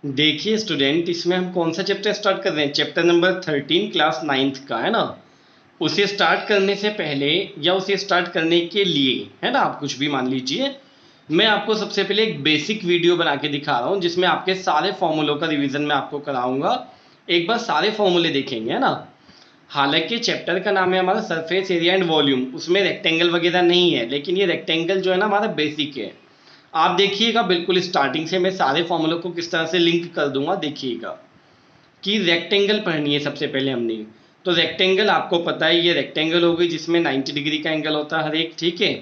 देखिए स्टूडेंट, इसमें हम कौन सा चैप्टर स्टार्ट कर रहे हैं? चैप्टर नंबर 13 क्लास 9th का है ना। उसे स्टार्ट करने से पहले या उसे स्टार्ट करने के लिए, है ना, आप कुछ भी मान लीजिए, मैं आपको सबसे पहले एक बेसिक वीडियो बना के दिखा रहा हूँ जिसमें आपके सारे फॉर्मूलों का रिवीजन मैं आपको कराऊंगा। एक बार सारे फॉर्मूले देखेंगे, है ना। हालांकि चैप्टर का नाम है हमारा सरफेस एरिया एंड वॉल्यूम, उसमें रेक्टेंगल वगैरह नहीं है, लेकिन ये रेक्टेंगल जो है ना हमारा बेसिक है। आप देखिएगा बिल्कुल स्टार्टिंग से मैं सारे फॉर्मूलों को किस तरह से लिंक कर दूंगा। देखिएगा कि रेक्टेंगल पढ़नी है सबसे पहले हमने। तो रेक्टेंगल आपको पता है, ये रेक्टेंगल हो गई जिसमें 90 डिग्री का एंगल होता है हर एक, ठीक है।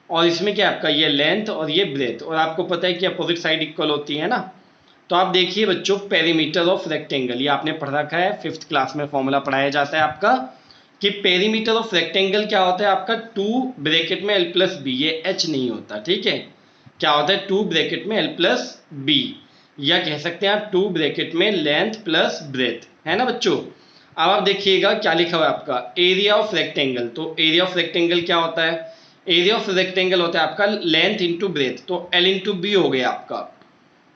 और इसमें क्या आपका ये लेंथ और ये ब्रेथ, और आपको पता है कि अपोजिट साइड इक्वल होती है ना। तो आप देखिए बच्चों, पेरीमीटर ऑफ रेक्टेंगल, ये आपने पढ़ रखा है, 5th क्लास में फॉर्मूला पढ़ाया जाता है आपका कि पेरीमीटर ऑफ रेक्टेंगल क्या होता है आपका, 2 ब्रैकेट में l प्लस बी, ये h नहीं होता, ठीक है। क्या होता है 2 ब्रैकेट में l प्लस बी, या कह सकते हैं आप 2 ब्रैकेट में लेंथ प्लस ब्रेथ, है ना बच्चों। अब आप देखिएगा क्या लिखा हुआ है आपका, एरिया ऑफ रेक्टेंगल। तो एरिया ऑफ रेक्टेंगल क्या होता है? एरिया ऑफ रेक्टेंगल होता है आपका लेंथ इंटू ब्रेथ, तो l इंटू बी हो गया आपका।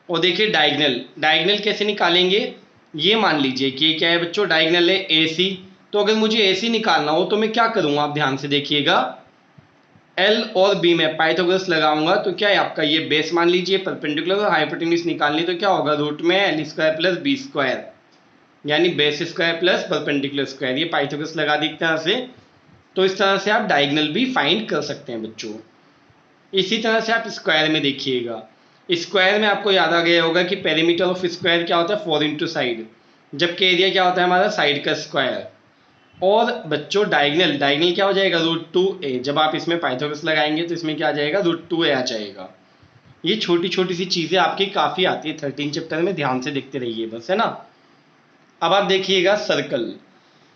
और देखिए डायगनल, डायगनल कैसे निकालेंगे? ये मान लीजिए कि क्या है बच्चों, डायगनल है ए सी। तो अगर मुझे ए सी निकालना हो तो मैं क्या करूँगा, आप ध्यान से देखिएगा, एल और बी में पाइथागोरस लगाऊंगा। तो क्या है आपका ये बेस मान लीजिए, परपेंडिकुलर और हाइपोटेन्यूज निकालनी, तो क्या होगा, रूट में L square plus B square, यानी base square plus perpendicular square. ये पाइथागोरस लगा दी एक तरह से। तो इस तरह से आप डायगनल भी फाइंड कर सकते हैं बच्चों। इसी तरह से आप स्क्वायर में देखिएगा, स्क्वायर में आपको याद आ गया होगा कि पेरीमीटर ऑफ स्क्वायर क्या होता है, 4 इंटू साइड, जबकि एरिया क्या होता है हमारा, साइड का स्क्वायर। और बच्चों डायगनल, डायगनल क्या हो जाएगा, √2a। जब आप इसमें पाइथागोरस लगाएंगे तो इसमें क्या आ जाएगा, √2a आ जाएगा। ये छोटी छोटी सी चीजें आपकी काफी आती है 13 चैप्टर में, ध्यान से देखते रहिए बस, है ना। अब आप देखिएगा सर्कल।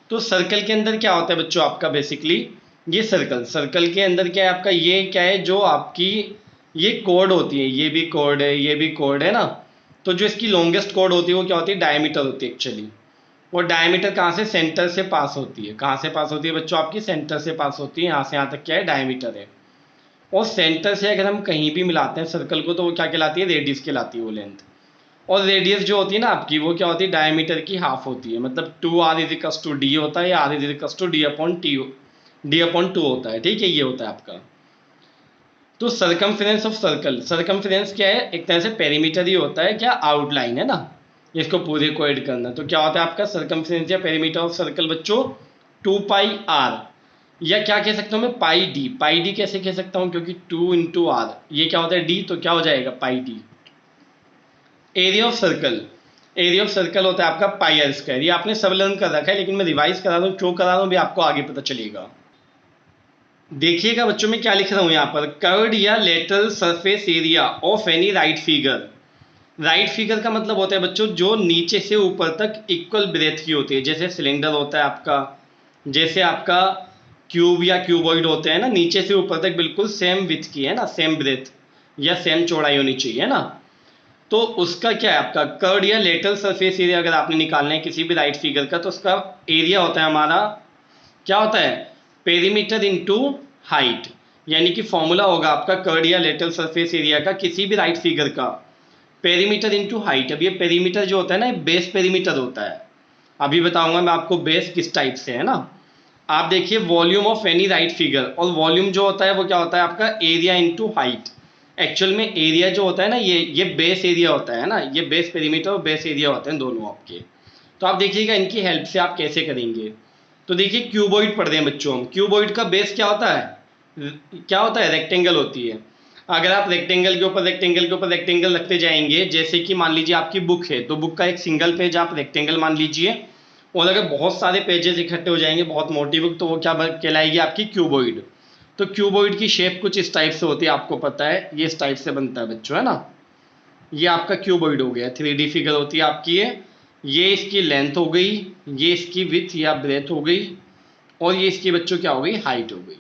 तो सर्कल के अंदर क्या होता है बच्चों आपका, बेसिकली ये सर्कल, सर्कल के अंदर क्या है आपका, ये क्या है, जो आपकी ये कॉर्ड होती है, ये भी कॉर्ड है, ये भी कॉर्ड है ना। तो जो इसकी लॉन्गेस्ट कॉर्ड होती है वो क्या होती है, डायमीटर होती है एक्चुअली। और डायमीटर कहाँ से, सेंटर से पास होती है। कहाँ से पास होती है बच्चों, आपकी सेंटर से पास होती है, यहाँ से यहाँ तक क्या है, डायमीटर है। और सेंटर से अगर हम कहीं भी मिलाते हैं सर्कल को तो वो क्या कहलाती है, रेडियस कहलाती है वो लेंथ। और रेडियस जो होती है ना आपकी, वो क्या होती है, डायमीटर की हाफ होती है। मतलब 2r इजिकल्स टू डी होता है, या r इजिकल्स टू d/2 होता है, ठीक है। ये होता है आपका। तो सर्कमफ्रेंस ऑफ सर्कल, सर्कमफ्रेंस क्या है, एक तरह से पेरीमीटर ही होता है, क्या आउटलाइन है ना, इसको पूरे को ऐड करना। तो क्या होता है आपका सर्कमफ्रेंस या पेरीमीटर ऑफ सर्कल बच्चों, 2πr, या क्या कह सकता हूँ मैं, पाई डी। पाई डी कैसे कह सकता हूँ, क्योंकि 2 इंटू आर, ये क्या होता है डी, तो क्या हो जाएगा pi D. Area of circle, area of circle होता है आपका पाई आर स्क्वायर। ये आपने सब लर्न कर रखा है, लेकिन मैं रिवाइज करा रहा हूँ, क्यों करा रहा हूँ भी आपको आगे पता चलेगा। देखिएगा बच्चों में क्या लिख रहा हूँ यहाँ पर, कर्व्ड या lateral surface area of any right figure. Right figure का मतलब होता है बच्चों जो नीचे से ऊपर तक इक्वल ब्रेथ की होती है। जैसे सिलेंडर होता है आपका, जैसे आपका क्यूब या क्यूबॉइड होते हैं ना, नीचे से ऊपर तक बिल्कुल सेम विथ की, है ना, सेम ब्रेथ या सेम चौड़ाई होनी चाहिए, है ना। तो उसका क्या है आपका कर्व्ड या लेटरल सरफेस एरिया, अगर आपने निकालना है किसी भी राइट फिगर का, तो उसका एरिया होता है हमारा, क्या होता है, पेरीमीटर इनटू हाइट। यानी कि फॉर्मूला होगा आपका कर्व्ड या लेटरल सरफेस एरिया का किसी भी राइट फिगर का, पेरीमीटर इनटू हाइट। अब ये पेरीमीटर जो होता है ना, ये बेस पेरीमीटर होता है। अभी बताऊंगा मैं आपको बेस किस टाइप से, है ना। आप देखिए volume of any right figure, और वॉल्यूम जो होता है वो क्या होता है आपका, एरिया इनटू हाइट। एक्चुअल में एरिया जो होता है ना, ये बेस एरिया होता है ना, ये बेस पेरीमीटर और बेस एरिया होते हैं दोनों आपके। तो आप देखिएगा इनकी हेल्प से आप कैसे करेंगे। तो देखिए क्यूबॉइड पढ़ रहे हैं बच्चों हम, क्यूबॉइड का बेस क्या होता है, क्या होता है, रेक्टेंगल होती है। अगर आप रेक्टेंगल के ऊपर रेक्टेंगल के ऊपर रेक्टेंगल रखते जाएंगे, जैसे कि मान लीजिए आपकी बुक है, तो बुक का एक सिंगल पेज आप रेक्टेंगल मान लीजिए, और अगर बहुत सारे पेजेस इकट्ठे हो जाएंगे, बहुत मोटी बुक, तो वो क्या कहलाएगी आपकी, क्यूबॉइड। तो क्यूबॉइड की शेप कुछ इस टाइप से होती है, आपको पता है, ये इस टाइप से बनता है बच्चों, है ना। ये आपका क्यूबॉइड हो गया, 3D फिगर होती है आपकी ये इसकी लेंथ हो गई, ये इसकी विथ या ब्रेथ हो गई, और ये इसकी बच्चों क्या हो गई, हाइट हो गई।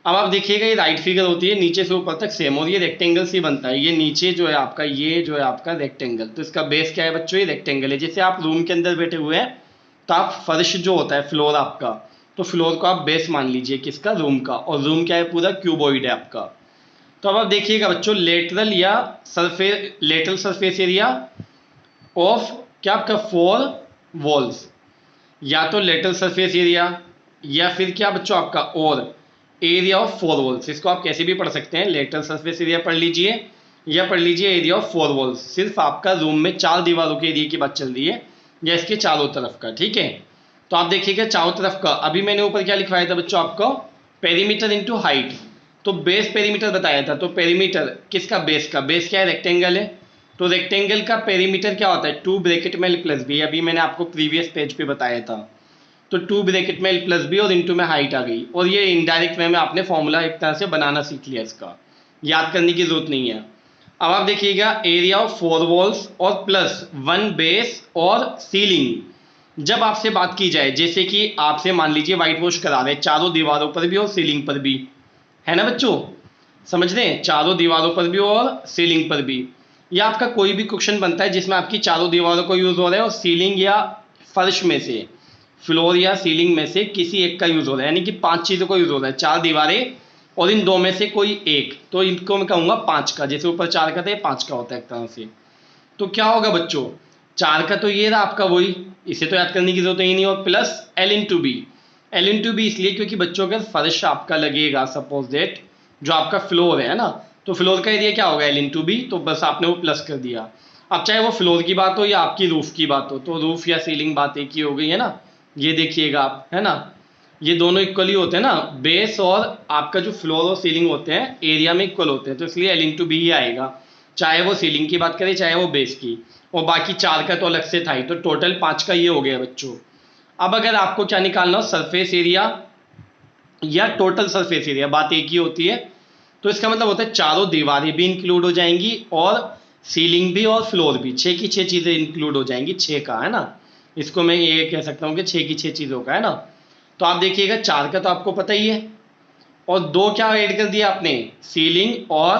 अब आप देखिएगा ये राइट फिगर होती है, नीचे से ऊपर तक सेम, और ये रेक्टेंगल से बनता है। ये नीचे जो है आपका, ये जो है आपका रेक्टेंगल, तो इसका बेस क्या है बच्चों, ये रेक्टेंगल है। जैसे आप रूम के अंदर बैठे हुए हैं, तो आप फर्श जो होता है, फ्लोर आपका, तो फ्लोर को आप बेस मान लीजिए किसका, रूम का, और रूम क्या है, पूरा क्यूबॉइड है आपका। तो अब आप देखिएगा बच्चों, लेटरल सरफेस एरिया ऑफ क्या आपका 4 वॉल्स, या तो लेटरल सरफेस एरिया या फिर क्या बच्चों आपका और एरिया ऑफ 4 वॉल्स। इसको आप कैसे भी पढ़ सकते हैं, लेटरल सरफेस एरिया पढ़ लीजिए या पढ़ लीजिए एरिया ऑफ 4 वॉल्स। सिर्फ आपका रूम में 4 दीवारों के एरिया की बात चल रही है या इसके चारों तरफ का, ठीक है। तो आप देखिएगा चारों तरफ का, अभी मैंने ऊपर क्या लिखवाया था बच्चों आपको, पेरीमीटर इंटू हाइट। तो बेस पेरीमीटर बताया था, तो पेरीमीटर किसका, बेस का। बेस क्या है, रेक्टेंगल है, तो रेक्टेंगल का पेरीमीटर क्या होता है, 2 ब्रैकेट में L + B। अभी मैंने आपको प्रीवियस पेज पे बताया था। तो 2 ब्रैकेट में L + B और इंटू में हाइट आ गई, और ये इनडायरेक्ट वे में आपने फॉर्मूला एक तरह से बनाना सीख लिया, इसका याद करने की जरूरत नहीं है। अब आप देखिएगा एरिया ऑफ 4 वॉल्स और प्लस 1 बेस और सीलिंग। जब आपसे बात की जाए, जैसे कि आपसे मान लीजिए व्हाइट वॉश करा रहे चारों दीवारों पर भी और सीलिंग पर भी, है ना बच्चों, समझ रहे हैं, चारों दीवारों पर भी और सीलिंग पर भी। या आपका कोई भी क्वेश्चन बनता है जिसमें आपकी चारों दीवारों को यूज हो रहा है और सीलिंग या फर्श में से, फ्लोर या सीलिंग में से किसी एक का यूज हो रहा है, यानी कि 5 चीजों का यूज हो रहा है, 4 दीवारें और इन 2 में से कोई एक, तो इनको मैं कहूंगा 5 का। जैसे ऊपर 4 का था, ये 5 का होता है एक तरह से। तो क्या होगा बच्चों, 4 का तो ये रहा आपका वही, इसे तो याद करने की जरूरत ही नहीं, और प्लस L × B इसलिए क्योंकि बच्चों का फर्श आपका लगेगा, सपोज दैट जो आपका फ्लोर है ना, तो फ्लोर का एरिया क्या होगा, L × B, तो बस आपने वो प्लस कर दिया। अब चाहे वो फ्लोर की बात हो या आपकी रूफ की बात हो, तो रूफ या सीलिंग बात एक ही हो गई है ना। ये देखिएगा आप, है ना, ये दोनों इक्वली होते हैं ना, बेस और आपका जो फ्लोर और सीलिंग होते हैं एरिया में इक्वल होते हैं, तो इसलिए L × B ही आएगा, चाहे वो सीलिंग की बात करें चाहे वो बेस की। और बाकी 4 का तो अलग से था ही, तो टोटल 5 का ये हो गया बच्चों। अब अगर आपको क्या निकालना हो, सरफेस एरिया या टोटल सरफेस एरिया, बात एक ही होती है। तो इसका मतलब होता है चारों दीवारें भी इंक्लूड हो जाएंगी और सीलिंग भी और फ्लोर भी, 6 की 6 चीजें इंक्लूड हो जाएंगी, 6 का, है ना। इसको मैं ये कह सकता हूँ कि 6 की 6 चीजों का, है ना। तो आप देखिएगा 4 का तो आपको पता ही है, और 2 क्या ऐड कर दिया आपने, सीलिंग और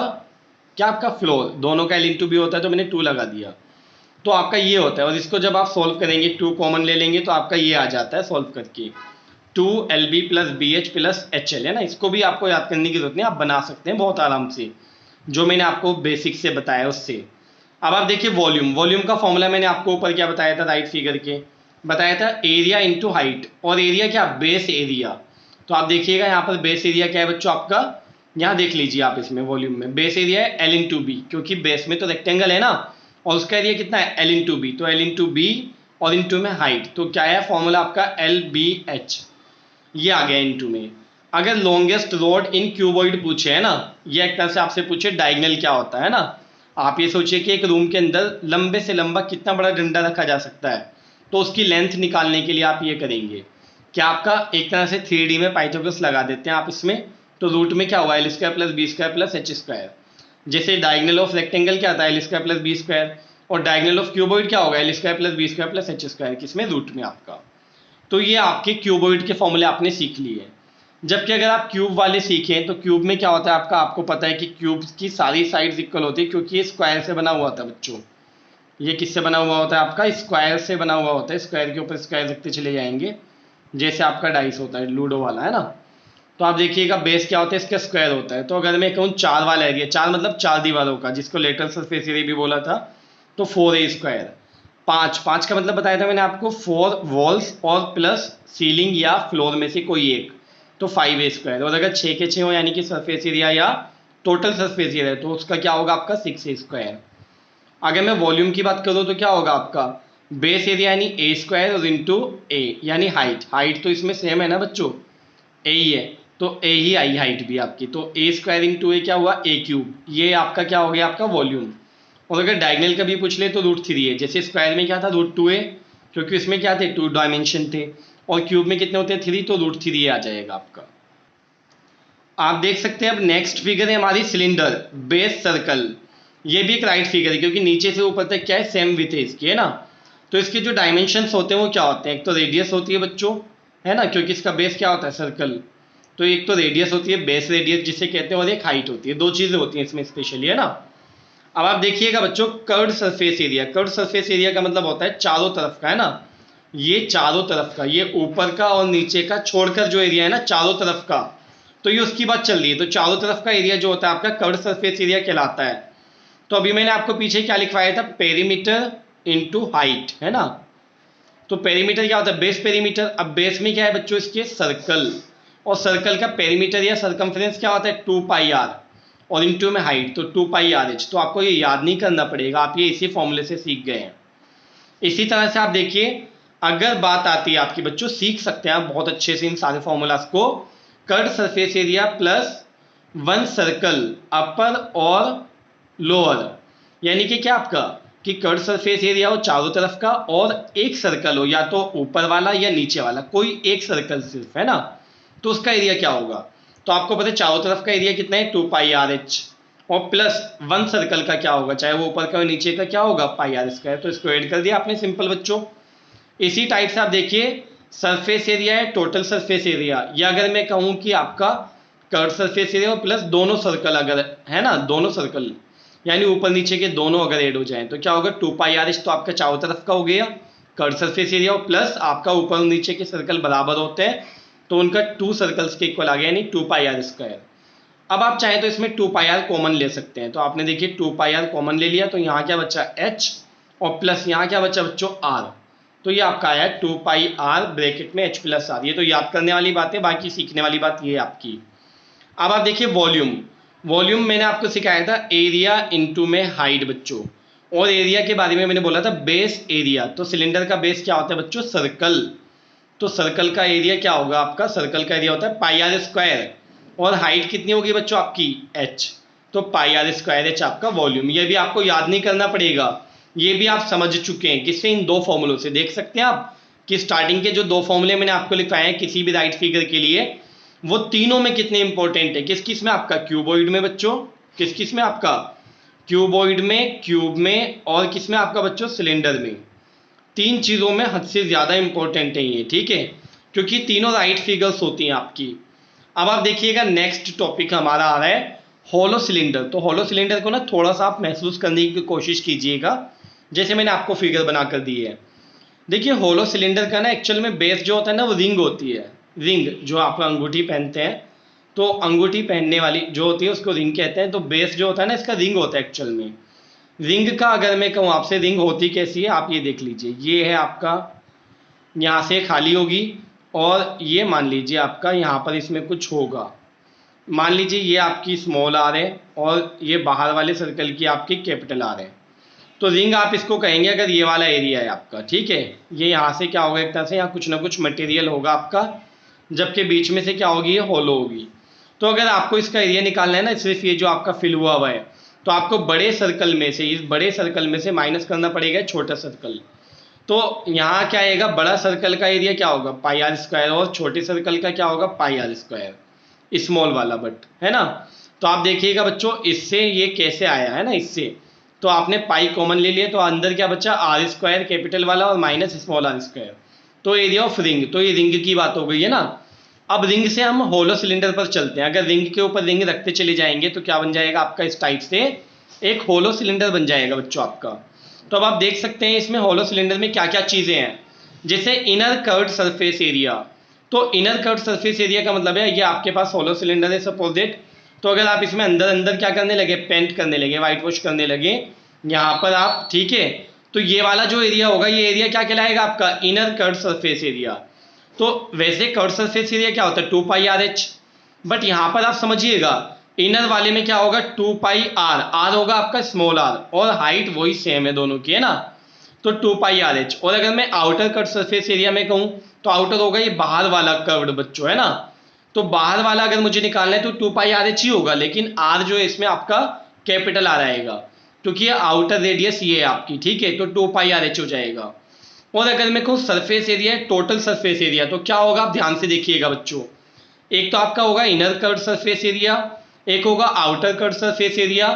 क्या आपका फ्लोर, दोनों का L × B होता है, तो मैंने 2 लगा दिया। तो आपका ये होता है, और इसको जब आप सॉल्व करेंगे 2 कॉमन ले लेंगे तो आपका ये आ जाता है सॉल्व करके, 2LB + BH + HL, है ना। इसको भी आपको याद करने की जरूरत नहीं, आप बना सकते हैं बहुत आराम से, जो मैंने आपको बेसिक से बताया उससे। अब आप देखिए वॉल्यूम का फॉर्मूला मैंने आपको ऊपर क्या बताया था, राइट फिगर के बताया था, एरिया इंटू हाइट, और एरिया क्या, बेस एरिया। तो आप देखिएगा यहाँ पर बेस एरिया क्या है बच्चों आपका, यहाँ देख लीजिए आप, इसमें वॉल्यूम में बेस एरिया है L × B, क्योंकि बेस में तो रेक्टेंगल है ना, और उसका एरिया कितना है L × B, तो L × B और इंटू में हाइट, तो क्या है फॉर्मूला आपका LBH, ये आ गया इंटू में। अगर लॉन्गेस्ट रोड इन क्यूबॉइड पूछे, है ना, ये एक तरह से आपसे पूछे डायगोनल क्या होता है ना, आप ये सोचिए कि एक रूम के अंदर लंबे से लंबा कितना बड़ा डंडा रखा जा सकता है, तो उसकी लेंथ निकालने के लिए आप ये करेंगे कि आपका एक तरह से 3D में पाइथागोरस लगा देते हैं आप इसमें, तो रूट में क्या होगा, L² + B² + H²। जैसे डायगोनल ऑफ रेक्टेंगल क्या आता है, L² + B², और डायगोनल ऑफ क्यूबॉइड क्या होगा, L² + B² + H², किसमें, रूट में आपका। तो ये आपके क्यूबॉइड के फॉर्मूले आपने सीख लिए। जबकि अगर आप क्यूब वाले सीखें तो क्यूब में क्या होता है आपका, आपको पता है कि क्यूब की सारी साइड्स इक्वल होती है, क्योंकि ये स्क्वायर से बना हुआ था बच्चों। ये किससे बना हुआ होता है आपका, स्क्वायर से बना हुआ होता है, स्क्वायर के ऊपर स्क्वायर रखते चले जाएंगे, जैसे आपका डाइस होता है लूडो वाला, है ना। तो आप देखिएगा बेस क्या होता है, इसका स्क्वायर होता है। तो अगर मैं कहूँ 4 वाला एरिया, 4 मतलब 4 दीवारों का, जिसको लेटरल सरफेस एरिया भी बोला था, तो 4A²। 5 का मतलब बताया था मैंने आपको, 4 वॉल्स और प्लस सीलिंग या फ्लोर में से कोई एक, तो 5A²। और अगर 6 के 6 हो यानी कि सरफेस एरिया या टोटल सरफेस एरिया, तो उसका क्या होगा आपका 6A²। अगर मैं वॉल्यूम की बात करूँ तो क्या होगा आपका, बेस एरिया यानी A² और इंटू A यानी हाइट तो इसमें सेम है ना बच्चों, A ही है, तो A ही आई हाइट भी आपकी, तो A² × A क्या हुआ, A³। ये आपका क्या हो गया आपका वॉल्यूम। और अगर डायगोनल का भी पूछ ले तो √3 है, जैसे स्क्वायर में क्या था √2A, क्योंकि इसमें क्या थे 2 डायमेंशन थे, और क्यूब में कितने होते हैं 3, तो √3 आ जाएगा आपका। आप देख सकते हैं अब नेक्स्ट फिगर है हमारी सिलेंडर बेस सर्कल। ये भी एक राइट फिगर है, क्योंकि नीचे से ऊपर तक क्या है, सेम विथ है इसकी, है ना। तो इसके जो डायमेंशंस होते हैं वो क्या होते हैं, एक तो रेडियस होती है बच्चों, है ना, क्योंकि इसका बेस क्या होता है सर्कल, तो एक तो रेडियस होती है, बेस रेडियस जिसे कहते हैं, और एक हाइट होती है, 2 चीजें होती हैं इसमें स्पेशली, है ना। अब आप देखिएगा बच्चों curved surface area, curved surface area का मतलब होता है चारों तरफ का, है ना, ये चारों तरफ का, ये ऊपर का और नीचे का छोड़कर जो एरिया है ना चारों तरफ का, तो ये उसकी बात चल रही है। तो चारों तरफ का एरिया जो होता है आपका कर्व्ड सरफेस एरिया कहलाता है। तो अभी मैंने आपको पीछे क्या लिखवाया था, पेरीमीटर इनटू हाइट, है ना। तो पेरीमीटर क्या होता है, बेस पेरीमीटर। अब बेस में क्या है बच्चों इसके, सर्कल, और सर्कल का पेरीमीटर या सर्कमफ्रेंस क्या होता है, 2πr, और इनटू में हाइट, तो 2πrh। तो आपको ये याद नहीं करना पड़ेगा, आप ये इसी फॉर्मूले से सीख गए हैं। इसी तरह से आप देखिए, अगर बात आती है आपकी बच्चों, सीख सकते हैं आप बहुत अच्छे से इन सारे फॉर्मूलाज को। Curved surface area plus one circle upper और लोअर, यानी कि क्या आपका कि कर्व्ड सरफेस एरिया हो चारों तरफ का, और एक सर्कल हो, या तो ऊपर वाला या नीचे वाला, कोई एक सर्कल सिर्फ, है ना। तो उसका एरिया क्या होगा, तो आपको पता है चारों तरफ का एरिया कितना है, 2πrh, और प्लस वन सर्कल का क्या होगा, चाहे वो ऊपर का हो नीचे का, क्या होगा, πr²। तो इसको ऐड कर दिया आपने, सिंपल बच्चों। इसी टाइप से आप देखिए, सरफेस एरिया है टोटल सरफेस एरिया, या अगर मैं कहूँ कि आपका कर्व सरफेस एरिया और प्लस दोनों सर्कल अगर है ना, दोनों सर्कल यानी ऊपर नीचे के दोनों अगर ऐड हो जाएं, तो क्या होगा, 2πrh। तो आपका चारों तरफ का हो गया कर्व सरफेस एरिया, और प्लस आपका ऊपर और नीचे के सर्कल बराबर होते हैं, तो उनका 2 सर्कल्स के इक्वल आ गया, यानी 2πr²। अब आप चाहें तो इसमें 2πr कॉमन ले सकते हैं। तो आपने देखिए 2πr कॉमन ले लिया, तो यहाँ क्या बचा h, और प्लस यहाँ क्या बचा बच्चों, r। तो ये आपका आया 2πr ब्रैकेट में h प्लस r। ये तो याद करने वाली बात है, बाकी सीखने वाली बात ये है आपकी। अब आप देखिए वॉल्यूम, वॉल्यूम मैंने आपको सिखाया था एरिया इनटू में हाइट बच्चों, और एरिया के बारे में मैंने बोला था बेस एरिया। तो सिलेंडर का बेस क्या होता है बच्चों, सर्कल। तो सर्कल का एरिया क्या होगा आपका, सर्कल का एरिया होता है πr², और हाइट कितनी होगी बच्चों आपकी, h। तो πr²h आपका वॉल्यूम। ये भी आपको याद नहीं करना पड़ेगा, ये भी आप समझ चुके हैं। किससे, इन दो फॉर्मूलों से। देख सकते हैं आप कि स्टार्टिंग के जो दो फॉर्मूले मैंने आपको लिखवाए हैं किसी भी राइट फिगर के लिए, वो तीनों में कितने इंपॉर्टेंट है। किस किस में आपका, क्यूबॉइड में बच्चों, किस किस में आपका, क्यूबॉइड में, क्यूब में, और किस में आपका बच्चों, सिलेंडर में। तीन चीज़ों में हद से ज़्यादा इंपॉर्टेंट है ये, ठीक है, क्योंकि तीनों राइट फिगर्स होती हैं आपकी। अब आप देखिएगा नेक्स्ट टॉपिक हमारा आ रहा है होलो सिलेंडर। तो होलो सिलेंडर को ना थोड़ा सा आप महसूस करने की कोशिश कीजिएगा, जैसे मैंने आपको फिगर बना कर दी है। देखिए होलो सिलेंडर का ना एक्चुअल में बेस जो होता है ना, वो रिंग होती है। रिंग जो आप अंगूठी पहनते हैं, तो अंगूठी पहनने वाली जो होती है उसको रिंग कहते हैं। तो बेस जो होता है ना, इसका रिंग होता है एक्चुअल में। रिंग का अगर मैं कहूँ आपसे, रिंग होती कैसी है, आप ये देख लीजिए। ये है आपका, यहाँ से खाली होगी, और ये मान लीजिए आपका यहाँ पर इसमें कुछ होगा। मान लीजिए ये आपकी स्मॉल आर है, और ये बाहर वाले सर्कल की आपकी कैपिटल आर है। तो रिंग आप इसको कहेंगे अगर ये वाला एरिया है आपका, ठीक है। ये यहाँ से क्या होगा, एक तरह से यहाँ कुछ ना कुछ मटेरियल होगा आपका, जबकि बीच में से क्या होगी, ये होलो होगी। तो अगर आपको इसका एरिया निकालना है ना, सिर्फ ये जो आपका फिल हुआ हुआ है, तो आपको बड़े सर्कल में से, इस बड़े सर्कल में से माइनस करना पड़ेगा छोटा सर्कल। तो यहाँ क्या आएगा, बड़ा सर्कल का एरिया क्या होगा, πr², और छोटे सर्कल का क्या होगा, πr², स्मॉल वाला बट, है ना। तो आप देखिएगा बच्चों, इससे ये कैसे आया है ना, इससे तो आपने पाई कॉमन ले लिया, तो अंदर क्या बचा, r² कैपिटल वाला और माइनस स्मॉल r²। तो एरिया ऑफ रिंग, तो ये रिंग की बात हो गई है ना। अब रिंग से हम होलो सिलेंडर पर चलते हैं। अगर रिंग के ऊपर रिंग रखते चले जाएंगे तो क्या बन जाएगा आपका, इस टाइप से एक होलो सिलेंडर बन जाएगा बच्चों आपका। तो अब आप देख सकते हैं इसमें होलो सिलेंडर में क्या क्या चीज़ें हैं, जैसे इनर कर्व्ड सरफेस एरिया। तो इनर कर्व्ड सरफेस एरिया का मतलब है ये आपके पास होलो सिलेंडर है सपोज इट। तो अगर आप इसमें अंदर अंदर क्या करने लगे, पेंट करने लगे, वाइट वॉश करने लगे यहाँ पर आप, ठीक है, तो ये वाला जो एरिया होगा, ये एरिया क्या कहलाएगा आपका, इनर कर्व्ड सरफेस एरिया। तो वैसे कर्व्ड सरफेस एरिया क्या होता है, 2πrh, बट यहाँ पर आप समझिएगा इनर वाले में क्या होगा, 2πr, r होगा आपका स्मॉल r, और हाइट वही सेम है दोनों की, है ना। तो 2πrh। और अगर मैं आउटर कर्व्ड सरफेस एरिया में कहूँ, तो आउटर होगा ये बाहर वाला कर्व्ड बच्चों, है ना। तो बाहर वाला अगर मुझे निकालना है तो 2πrh ही होगा, लेकिन r जो है इसमें आपका कैपिटल आ रहेगा, क्योंकि ये आउटर रेडियस ये है आपकी, ठीक है। तो 2πrh हो जाएगा। और अगर मैं कहूँ सरफेस एरिया है टोटल सरफेस एरिया, तो क्या होगा, आप ध्यान से देखिएगा बच्चों। एक तो आपका होगा इनर कर्व्ड सरफेस एरिया, एक होगा आउटर कर्व्ड सरफेस एरिया,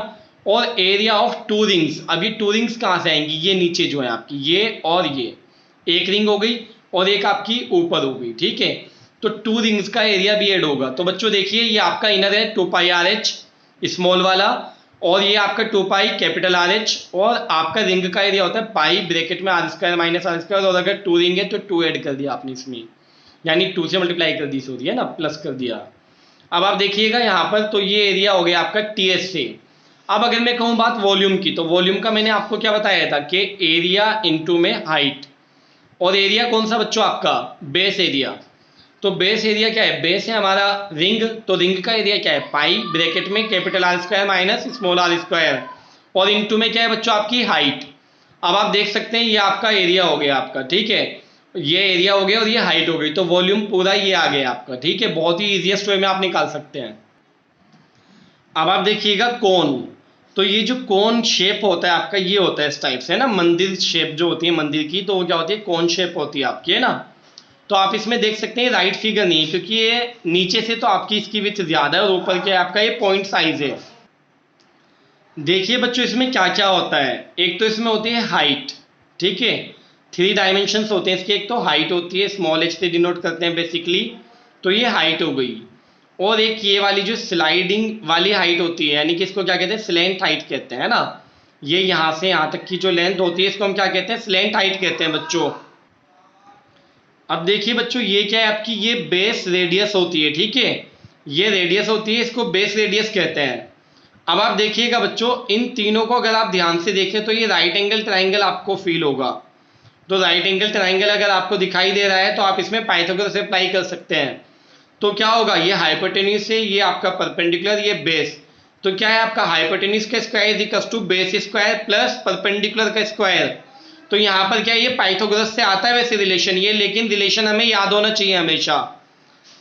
और एरिया ऑफ टू रिंग्स। अभी टू रिंग्स कहाँ से आएंगी, ये नीचे जो है आपकी, ये और ये, एक रिंग हो गई और एक आपकी ऊपर हो गई, ठीक है। तो टू रिंग्स का एरिया भी ऐड होगा। तो बच्चों देखिए, ये आपका इनर है 2πrh स्मॉल वाला, और ये आपका 2π कैपिटल RH, और आपका रिंग का एरिया होता है पाई ब्रैकेट में r² माइनस r², और अगर टू रिंग है तो 2 ऐड कर दिया आपने इसमें, यानी 2 से मल्टीप्लाई कर दी, सॉरी, है ना, प्लस कर दिया। अब आप देखिएगा यहाँ पर, तो ये एरिया हो गया आपका टीएस से। अब अगर मैं कहूँ बात वॉल्यूम की, तो वॉल्यूम का मैंने आपको क्या बताया था कि एरिया इनटू में हाइट, और एरिया कौन सा बच्चों आपका, बेस एरिया। तो बेस एरिया क्या है, बेस है हमारा रिंग, तो रिंग का एरिया क्या है, पाई ब्रैकेट में capital R square minus small R square, और इनटू में क्या है बच्चों आपकी हाइट। अब आप देख सकते हैं ये आपका एरिया हो गया आपका, ठीक है, ये एरिया हो गया और ये हाइट हो गई, तो वॉल्यूम पूरा ये आ गया आपका, ठीक है, बहुत ही इजीएस्ट वे में आप निकाल सकते हैं। अब आप देखिएगा कोन, तो ये जो कोन शेप होता है आपका, ये होता है इस टाइप से, है ना, मंदिर शेप जो होती है मंदिर की, तो वो क्या होती है, कोन शेप होती है आपकी, है ना। तो आप इसमें देख सकते हैं राइट फिगर नहीं है, क्योंकि ये नीचे से तो आपकी इसकी विड्थ ज्यादा है और ऊपर के आपका ये पॉइंट साइज है। देखिए बच्चों इसमें क्या क्या होता है, एक तो इसमें होती है हाइट, ठीक है, 3 डायमेंशंस होते हैं इसके, एक तो हाइट होती है, स्मॉल एच से डिनोट करते हैं बेसिकली, तो ये हाइट हो गई, और एक ये वाली जो स्लाइडिंग वाली हाइट होती है, यानी कि इसको क्या कहते हैं, स्लैंट हाइट कहते हैं, ना, ये यहाँ से यहाँ तक की जो लेंथ होती है इसको हम क्या कहते हैं, स्लैंट हाइट कहते हैं बच्चों। अब देखिए बच्चों ये क्या है आपकी, ये बेस रेडियस होती है, ठीक है, ये रेडियस होती है, इसको बेस रेडियस कहते हैं। अब आप देखिएगा बच्चों इन तीनों को अगर आप ध्यान से देखें तो ये राइट एंगल ट्राइंगल आपको फील होगा, तो राइट एंगल ट्राइंगल अगर आपको दिखाई दे रहा है तो आप इसमें पाइथागोरस से अप्लाई कर सकते हैं। तो क्या होगा, ये हाइपोटेन्यूज से ये आपका परपेंडिकुलर, ये बेस, तो क्या है आपका हाइपोटेन्यूज का square is equal to base square plus perpendicular का स्क्वायर। तो यहाँ पर क्या ये पाइथागोरस से आता है वैसे रिलेशन ये, लेकिन रिलेशन हमें याद होना चाहिए हमेशा,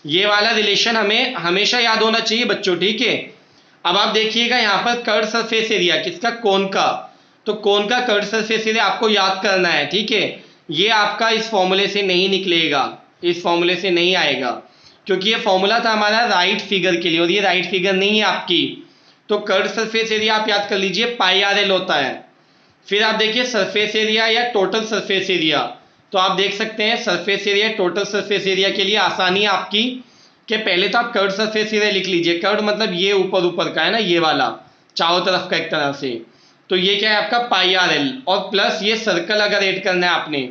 ये वाला रिलेशन हमें हमेशा याद होना चाहिए बच्चों, ठीक है। अब आप देखिएगा यहाँ पर कर्व सरफेस एरिया किसका, कोन का, तो कोन का कर्व सरफेस एरिया आपको याद करना है, ठीक है, ये आपका इस फॉर्मूले से नहीं निकलेगा, इस फॉर्मूले से नहीं आएगा, क्योंकि ये फॉर्मूला था हमारा राइट फिगर के लिए और ये राइट फिगर नहीं है आपकी। तो कर्व सरफेस एरिया आप याद कर लीजिए पाई आर एल होता है। फिर आप देखिए सरफेस एरिया या टोटल सरफेस एरिया, तो आप देख सकते हैं surface area total surface area के लिए आसानी है आपकी कि पहले तो आप कर्व सरफेस एरिया लिख लीजिए, कर्व मतलब ये ऊपर ऊपर का है ना, ये वाला चारों तरफ का एक तरह से, तो ये क्या है आपका पाई आर एल, और प्लस ये सर्कल अगर ऐड करना है आपने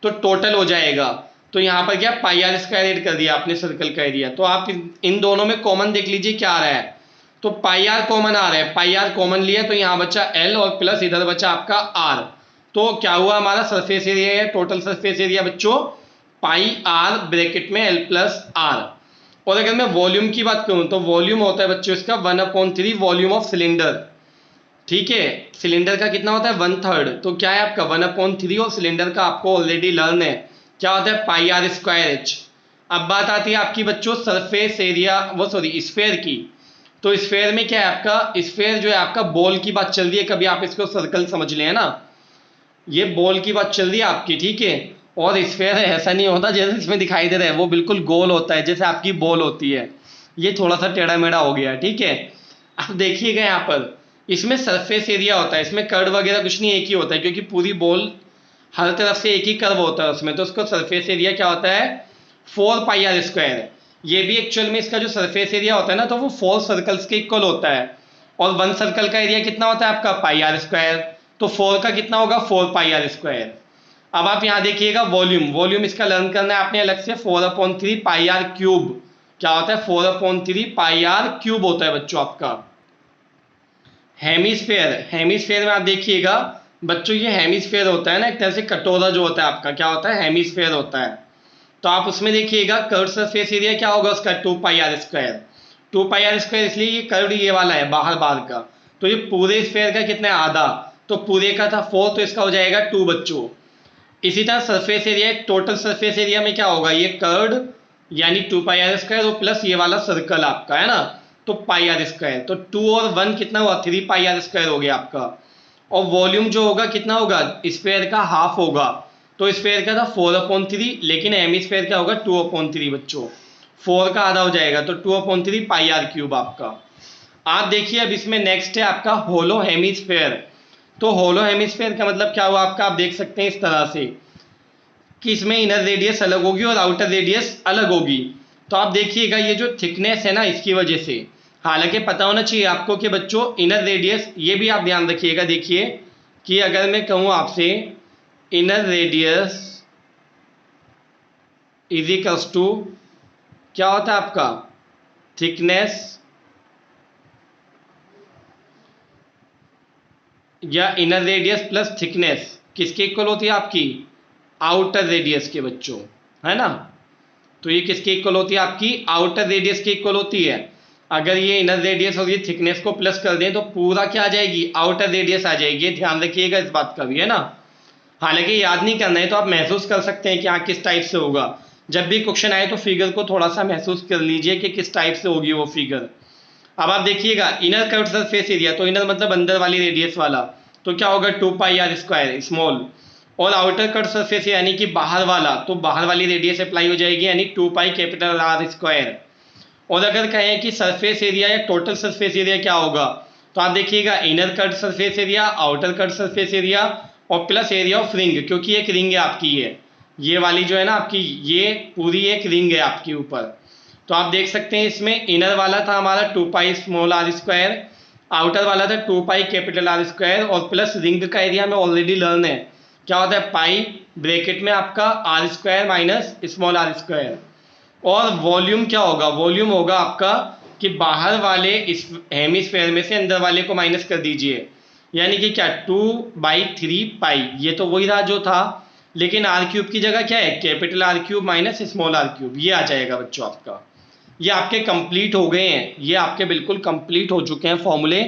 तो टोटल हो जाएगा, तो यहाँ पर क्या पाई आर स्क्वायर ऐड कर दिया आपने सर्कल का एरिया। तो आप इन दोनों में कॉमन देख लीजिए क्या आ रहा है, तो पाई आर कॉमन आ रहा है, पाई आर कॉमन लिया तो यहाँ बचा एल और प्लस इधर बचा आपका आर, तो क्या हुआ हमारा सरफेस एरिया है टोटल सरफेस एरिया बच्चों पाई आर ब्रैकेट में एल प्लस आर। और अगर मैं वॉल्यूम की बात करूं तो वॉल्यूम होता है बच्चों इसका 1/3 वॉल्यूम ऑफ सिलेंडर, ठीक है, सिलेंडर का कितना होता है 1/3, तो क्या है आपका 1/3 और सिलेंडर का आपको ऑलरेडी लर्न है क्या होता है पाई आर स्क्वायर एच। अब बात आती है आपकी बच्चों सरफेस एरिया वो सॉरी स्फेयर की, तो स्फेयर में क्या है आपका, स्फेयर जो है आपका बॉल की बात चल रही है, कभी आप इसको सर्कल समझ लें, है ना, ये बॉल की बात चल रही है आपकी, ठीक है, और स्फेयर ऐसा नहीं होता जैसे इसमें दिखाई दे रहा है, वो बिल्कुल गोल होता है जैसे आपकी बॉल होती है, ये थोड़ा सा टेढ़ा मेढ़ा हो गया, ठीक है। अब देखिएगा यहाँ पर इसमें सरफेस एरिया होता है, इसमें कर्व वगैरह कुछ नहीं, एक ही होता है, क्योंकि पूरी बॉल हर तरफ से एक ही कर्व होता है उसमें, तो उसको सरफेस एरिया क्या होता है 4 पाई आर स्क्वायर। ये भी एक्चुअल में इसका जो सरफेस एरिया होता है ना, तो वो 4 सर्कल्स के इक्वल होता है, और 1 सर्कल का एरिया कितना होता है आपका पाई आर स्क्वायर, तो 4 का कितना होगा 4 पाई आर स्क्वायर। अब आप यहाँ देखिएगा वॉल्यूम, वॉल्यूम इसका लर्न करना है आपने अलग से, 4/3 पाई आर क्यूब, क्या होता है 4/3 पाई आर क्यूब होता है बच्चों आपका। हेमिस्फेयर, हेमिस्फेयर में आप देखिएगा बच्चों ये हेमिस्फेयर होता है ना एक तरह से कटोरा जो होता है आपका, क्या होता है हेमिस्फेयर होता है, तो आप उसमें देखिएगा कर्व सरफेस एरिया क्या होगा उसका 2 pi R square, 2 pi R square इसलिए ये कर्व ये वाला है बाहर बाहर का, तो ये पूरे स्फेयर का कितना है आधा, तो पूरे का था 4 तो इसका हो जाएगा 2 बच्चों। इसी तरह surface area total surface area में क्या होगा ये कर्व यानी 2 पाई आर स्क्वायर और प्लस ये वाला सर्कल आपका है ना, तो पाई आर स्क्वायर, तो 2 और 1 कितना हुआ 3 पाई आर स्क्वायर हो गया आपका। और वॉल्यूम जो होगा कितना होगा स्फेयर का हाफ होगा, तो स्फेयर का था 4/3 लेकिन हेमिस्फेयर क्या होगा 2/3 बच्चों, 4 का आधा हो जाएगा तो 2/3 पाई आर क्यूब आपका। आप देखिए अब इसमें नेक्स्ट है आपका होलो हेमिस्फेयर, तो होलो हेमिस्फेयर का मतलब क्या हुआ आपका, आप देख सकते हैं इस तरह से कि इसमें इनर रेडियस अलग होगी और आउटर रेडियस अलग होगी, तो आप देखिएगा ये जो थिकनेस है ना इसकी वजह से, हालांकि पता होना चाहिए आपको कि बच्चों इनर रेडियस ये भी आप ध्यान रखिएगा, देखिए कि अगर मैं कहूँ आपसे inner radius is equals to क्या होता है आपका थिकनेस या इनर रेडियस प्लस थिकनेस किसके इक्वल होती है आपकी, आउटर रेडियस के बच्चों, है ना। तो ये किसके इक्वल होती है आपकी, आउटर रेडियस के इक्वल होती है। अगर ये इनर रेडियस और ये थिकनेस को प्लस कर दें तो पूरा क्या आ जाएगी, आउटर रेडियस आ जाएगी। ध्यान रखिएगा इस बात का भी, है ना। हालांकि याद नहीं करना है तो आप महसूस कर सकते हैं कि हाँ किस टाइप से होगा। जब भी क्वेश्चन आए तो फिगर को थोड़ा सा महसूस कर लीजिए कि किस टाइप से होगी वो फिगर। अब आप देखिएगा इनर कर्व्ड सरफेस एरिया, तो इनर मतलब अंदर वाली रेडियस वाला, तो क्या होगा 2πr² स्मॉल। और आउटर कर्व्ड सरफेस यानी कि बाहर वाला, तो बाहर वाली रेडियस अप्लाई हो जाएगी यानी 2πR²। और अगर कहें कि सरफेस एरिया या टोटल सरफेस एरिया क्या होगा, तो आप देखिएगा inner curved surface area, outer curved surface area और प्लस एरिया ऑफ रिंग, क्योंकि एक रिंग है आपकी ये वाली जो है ना आपकी, ये पूरी एक रिंग है आपके ऊपर। तो आप देख सकते हैं इसमें इनर वाला था हमारा 2πr², आउटर वाला था 2πR² और प्लस रिंग का एरिया में ऑलरेडी लर्न है क्या होता है, पाई ब्रैकेट में आपका r² माइनस r²। और वॉल्यूम क्या होगा, वॉल्यूम होगा आपका कि बाहर वाले इस हेमिस्फेयर में से अंदर वाले को माइनस कर दीजिए, यानी कि क्या 2/3π। ये तो वही रहा जो था, लेकिन r³ की जगह क्या है, R³ माइनस r³, ये आ जाएगा बच्चों आपका। ये आपके कंप्लीट हो गए हैं, ये आपके बिल्कुल कंप्लीट हो चुके हैं फॉर्मूले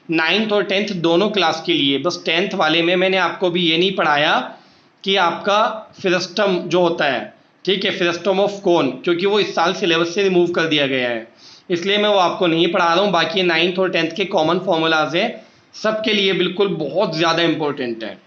9th और 10th दोनों क्लास के लिए। बस 10th वाले में मैंने आपको भी ये नहीं पढ़ाया कि आपका फ्रस्टम जो होता है, ठीक है, फ्रस्टम ऑफ कोन, क्योंकि वो इस साल सिलेबस से रिमूव कर दिया गया है, इसलिए मैं वो आपको नहीं पढ़ा रहा हूँ। बाकी 9th और 10th के कॉमन फॉर्मूलाज हैं, सबके लिए बिल्कुल बहुत ज़्यादा इंपॉर्टेंट है।